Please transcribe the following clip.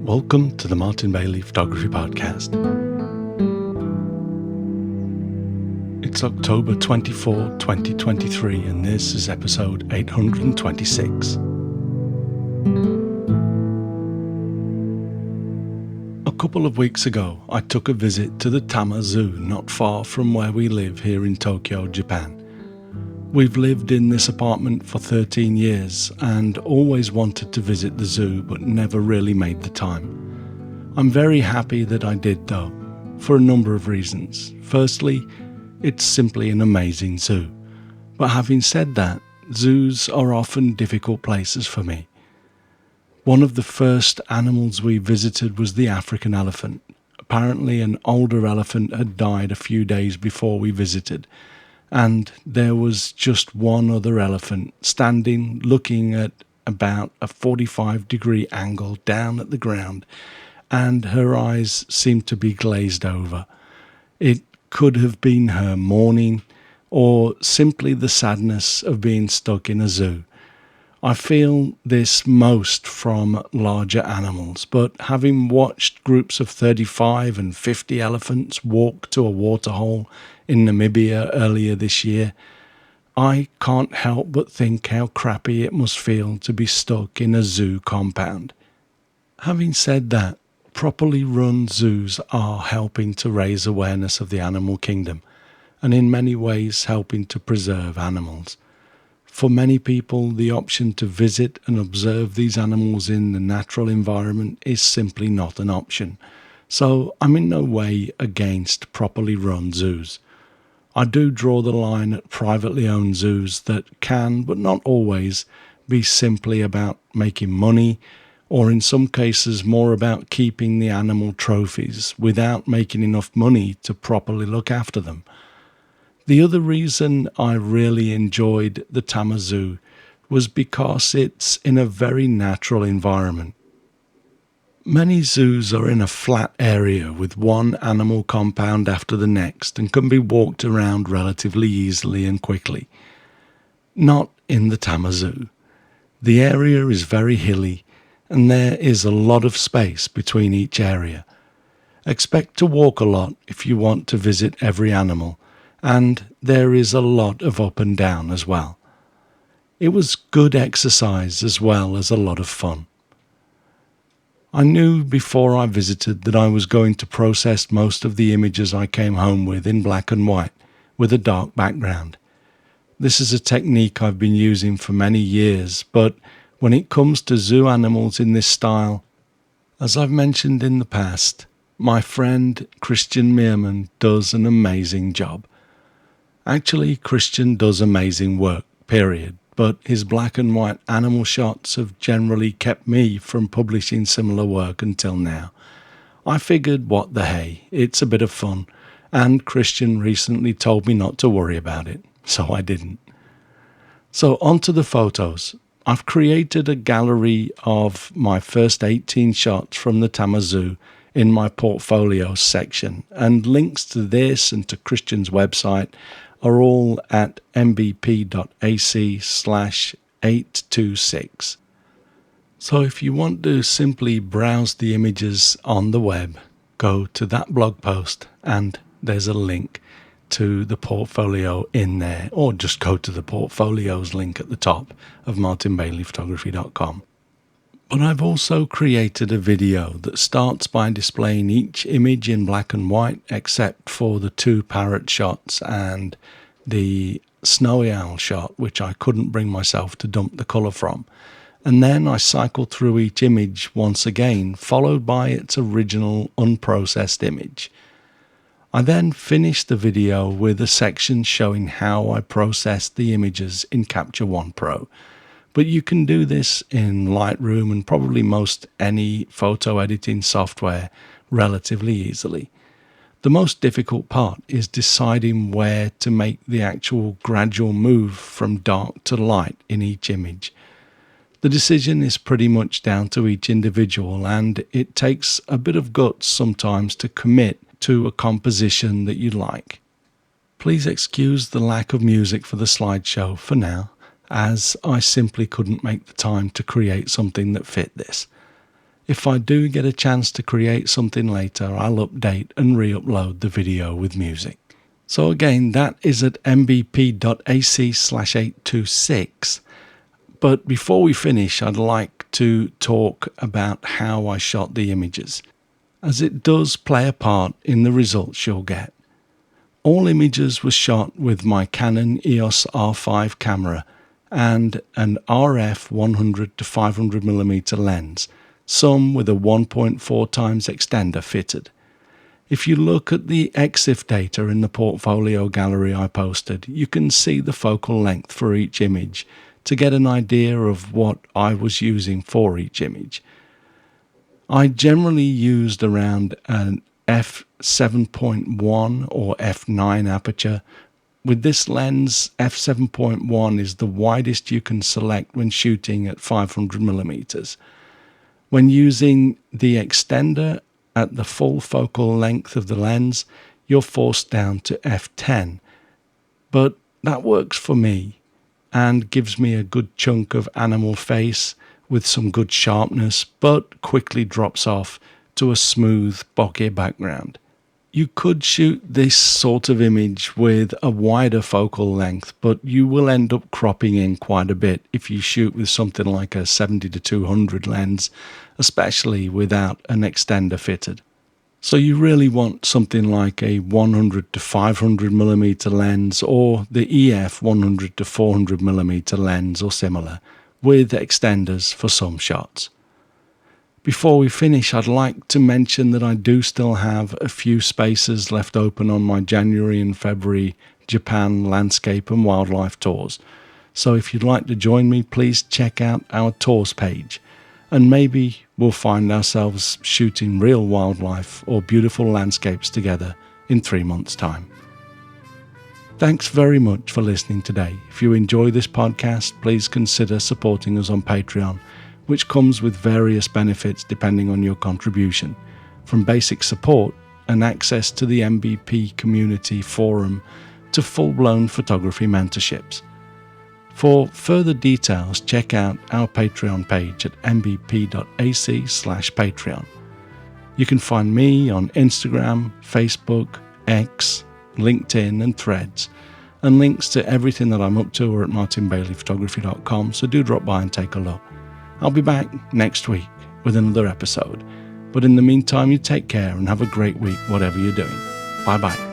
Welcome to the Martin Bailey Photography Podcast. It's October 24, 2023, and this is episode 826. A couple of weeks ago, I took a visit to the Tama Zoo not far from where we live here in Tokyo, Japan. We've lived in this apartment for 13 years and always wanted to visit the zoo but never really made the time. I'm very happy that I did though, for a number of reasons. Firstly, it's simply an amazing zoo. But having said that, zoos are often difficult places for me. One of the first animals we visited was the African elephant. Apparently an older elephant had died a few days before we visited, and there was just one other elephant standing looking at about a 45-degree angle down at the ground, and her eyes seemed to be glazed over. It could have been her mourning or simply the sadness of being stuck in a zoo. I feel this most from larger animals, but having watched groups of 35 and 50 elephants walk to a waterhole in Namibia earlier this year, I can't help but think how crappy it must feel to be stuck in a zoo compound. Having said that, properly run zoos are helping to raise awareness of the animal kingdom, and in many ways helping to preserve animals. For many people, the option to visit and observe these animals in the natural environment is simply not an option. So I'm in no way against properly run zoos. I do draw the line at privately owned zoos that can, but not always, be simply about making money, or in some cases more about keeping the animal trophies without making enough money to properly look after them. The other reason I really enjoyed the Tama Zoo was because it's in a very natural environment. Many zoos are in a flat area with one animal compound after the next and can be walked around relatively easily and quickly. Not in the Tama Zoo. The area is very hilly and there is a lot of space between each area. Expect to walk a lot if you want to visit every animal, and there is a lot of up and down as well. It was good exercise as well as a lot of fun. I knew before I visited that I was going to process most of the images I came home with in black and white, with a dark background. This is a technique I've been using for many years, but when it comes to zoo animals in this style, as I've mentioned in the past, my friend Christian Meerman does an amazing job. Actually, Christian does amazing work, period, but his black and white animal shots have generally kept me from publishing similar work until now. I figured, what the hey, it's a bit of fun, and Christian recently told me not to worry about it, so I didn't. So onto the photos. I've created a gallery of my first 18 shots from the Tama Zoo in my portfolio section, and links to this and to Christian's website are all at mbp.ac/826. So if you want to simply browse the images on the web, go to that blog post and there's a link to the portfolio in there, or just go to the portfolios link at the top of martinbaileyphotography.com. But I've also created a video that starts by displaying each image in black and white except for the two parrot shots and the snowy owl shot, which I couldn't bring myself to dump the colour from. And then I cycle through each image once again, followed by its original unprocessed image. I then finished the video with a section showing how I processed the images in Capture One Pro. But you can do this in Lightroom and probably most any photo editing software relatively easily. The most difficult part is deciding where to make the actual gradual move from dark to light in each image. The decision is pretty much down to each individual, and it takes a bit of guts sometimes to commit to a composition that you like. Please excuse the lack of music for the slideshow for now, as I simply couldn't make the time to create something that fit this. If I do get a chance to create something later, I'll update and re-upload the video with music. So again, that is at mbp.ac/826. But before we finish, I'd like to talk about how I shot the images, as it does play a part in the results you'll get. All images were shot with my Canon EOS R5 camera and an RF 100 to 500mm lens, some with a 1.4 times extender fitted. If you look at the EXIF data in the portfolio gallery I posted, you can see the focal length for each image to get an idea of what I was using for each image. I generally used around an f7.1 or f9 aperture. With this lens, f7.1 is the widest you can select when shooting at 500mm. When using the extender at the full focal length of the lens, you're forced down to f10. But that works for me and gives me a good chunk of animal face with some good sharpness, but quickly drops off to a smooth, bokeh background. You could shoot this sort of image with a wider focal length, but you will end up cropping in quite a bit if you shoot with something like a 70 to 200 lens, especially without an extender fitted. So you really want something like a 100 to 500mm lens or the EF 100 to 400mm lens or similar, with extenders for some shots. Before we finish, I'd like to mention that I do still have a few spaces left open on my January and February Japan landscape and wildlife tours. So if you'd like to join me, please check out our tours page, and maybe we'll find ourselves shooting real wildlife or beautiful landscapes together in 3 months' time. Thanks very much for listening today. If you enjoy this podcast, please consider supporting us on Patreon, which comes with various benefits depending on your contribution, from basic support and access to the MBP community forum to full-blown photography mentorships. For further details, check out our Patreon page at mbp.ac/Patreon. You can find me on Instagram, Facebook, X, LinkedIn and Threads, and links to everything that I'm up to are at martinbaileyphotography.com, so do drop by and take a look. I'll be back next week with another episode, but in the meantime, you take care and have a great week whatever you're doing. Bye bye.